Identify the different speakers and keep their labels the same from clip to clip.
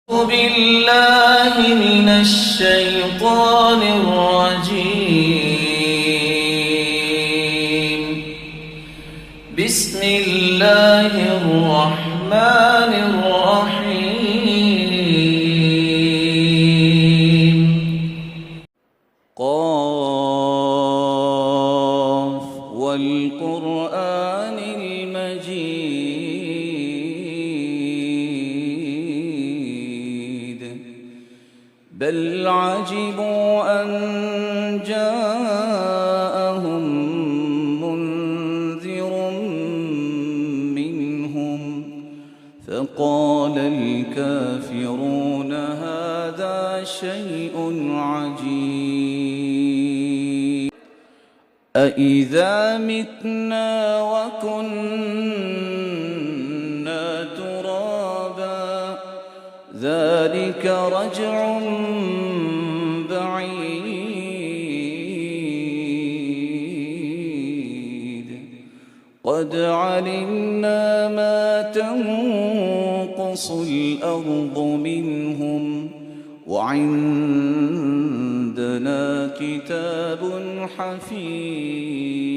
Speaker 1: بالله من الشيطان الرجيم. بسم الله الرحمن الرحيم. قاف والقرآن المجيد بل عجبوا أن جاءهم منذر منهم فقال الكافرون هذا شيء عجيب أإذا متنا وكنا ترابا ذلك رجع بعيد قد علمنا ما تنقص الأرض منهم وعندنا كتاب حفيظ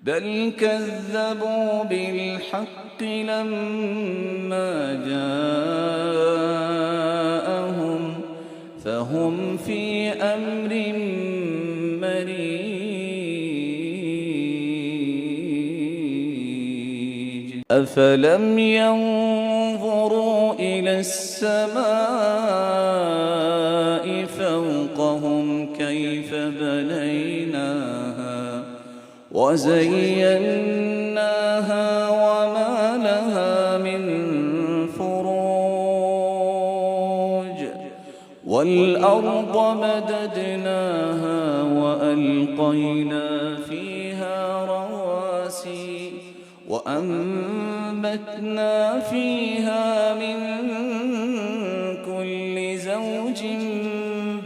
Speaker 1: بل كذبوا بالحق لما جاءهم فهم في أمر مريج أفلم ينظروا إلى السماء فوقهم كيف بنيناها وزيناها وما لها من فروج والأرض مددناها وألقينا فيها رواسي وأنبتنا فيها من كل زوج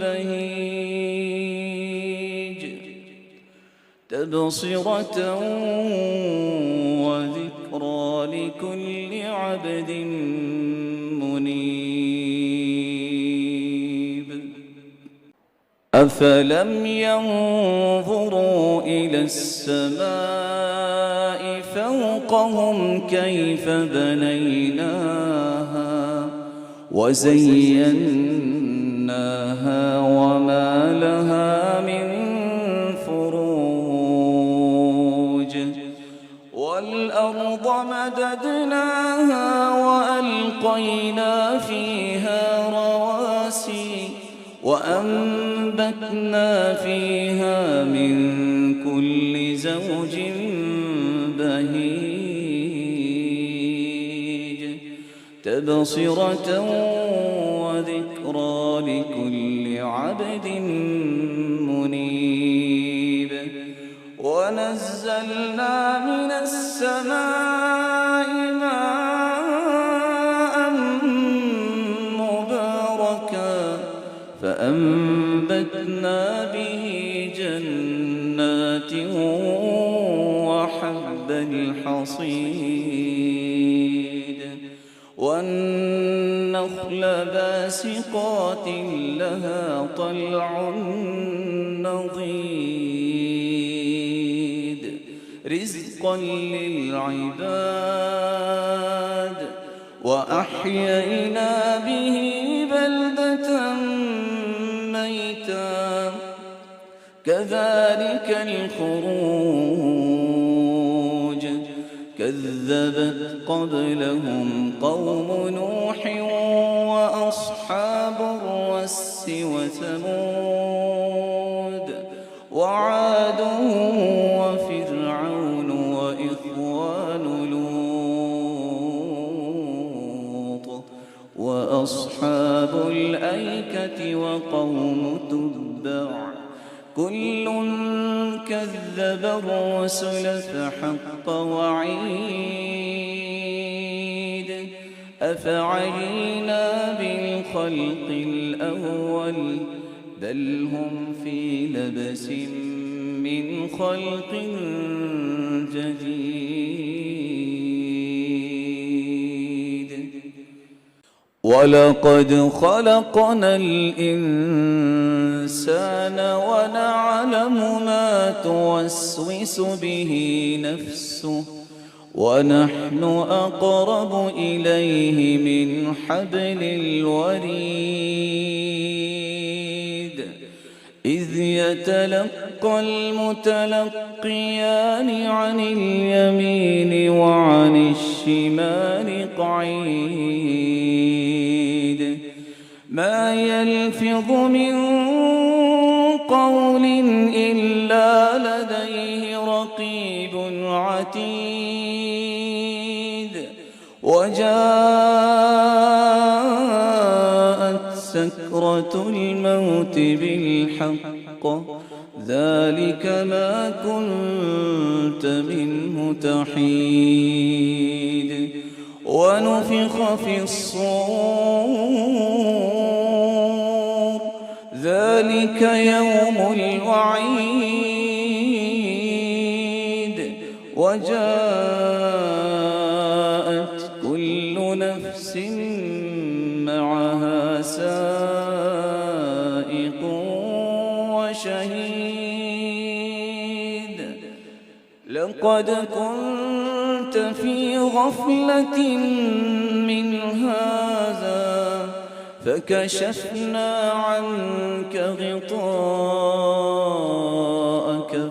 Speaker 1: بهيج تبصرة وذكرى لكل عبد منيب أفلم ينظروا إلى السماء فوقهم كيف بنيناها وزيناها وما لها من فروج والأرض مددناها وألقينا فيها رواسي وأنبتنا فيها من كل زوج بهيج تبصرة وذكرى لكل عبد منيب ونزلنا من السماء ماء مباركا فأنبتنا به جنات وحب الحصيد والنخل باسقات لها طلع نضيد رزقا للعباد وأحيينا به بلدة ميتا كذلك الخروج كذبت قبلهم قوم نوح وأصحاب الرس وثمود وعاد وفرعون وإخوان لوط وأصحاب الأيكة وقوم تبع كل كذب الرسل فحق وعيد أفعينا بالخلق الأول بل هم في لبس من خلق جديد ولقد خلقنا الإنسان ونعلم ما توسوس به نفسه ونحن أقرب إليه من حبل الوريد إذ يتلقى المتلقيان عن اليمين وعن الشمال قعيد ما يلفظ من قول إلا لديه رقيب عتيد وجاءت سكرة الموت بالحق ذلك ما كنت منه تحيد ونفخ في الصور ذلك يوم الوعيد وجاءت كل نفس معها سائق وشهيد لقد كنت في غفلة من هذا فكشفنا عنك غطاءك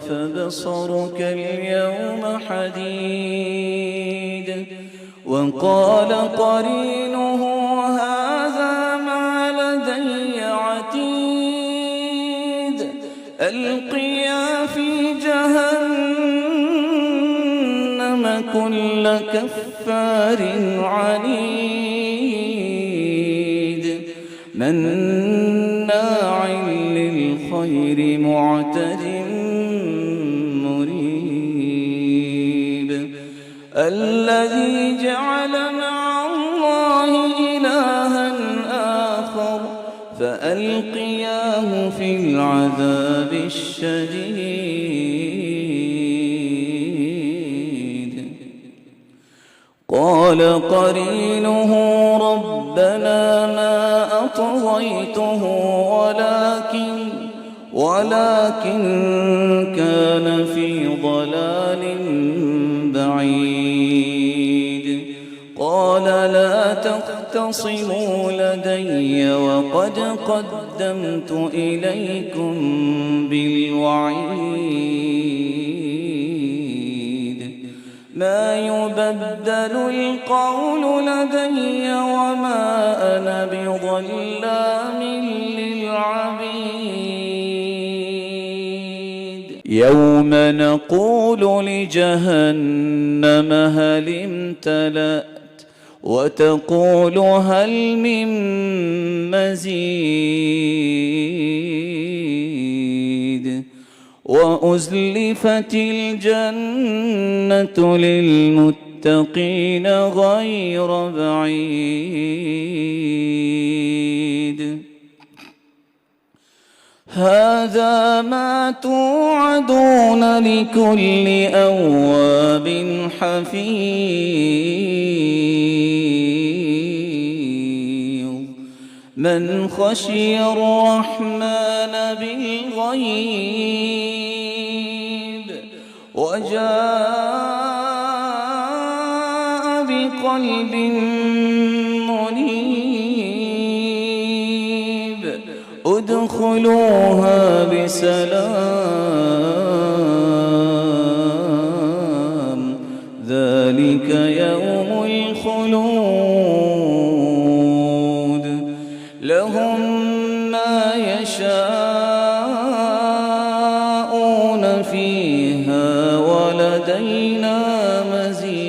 Speaker 1: فبصرك اليوم حديد وقال قرينه هذا ما لدي عتيد ألقيا في جهنم كل كفار عنيد مناع للخير معتد مريب الذي جعل مع الله إلها آخر فألقياه في العذاب الشديد قال قرينه ربنا ما أطغيته ولكن كان في ضلال بعيد قال لا تختصموا لدي وقد قدمت إليكم بالوعيد ما يبدل القول لدي وما أنا بظلام للعبيد يوم نقول لجهنم هل امتلأت وتقول هل من مزيد وأزلفت الجنة للمتقين غير بعيد هذا ما توعدون لكل أواب حفيظ من خشي الرحمن بالغيب وجاء بقلب منيب ادخلوها بسلام ذلك يوم الخلود لهم ما يشاءون فيها ولدينا مزيد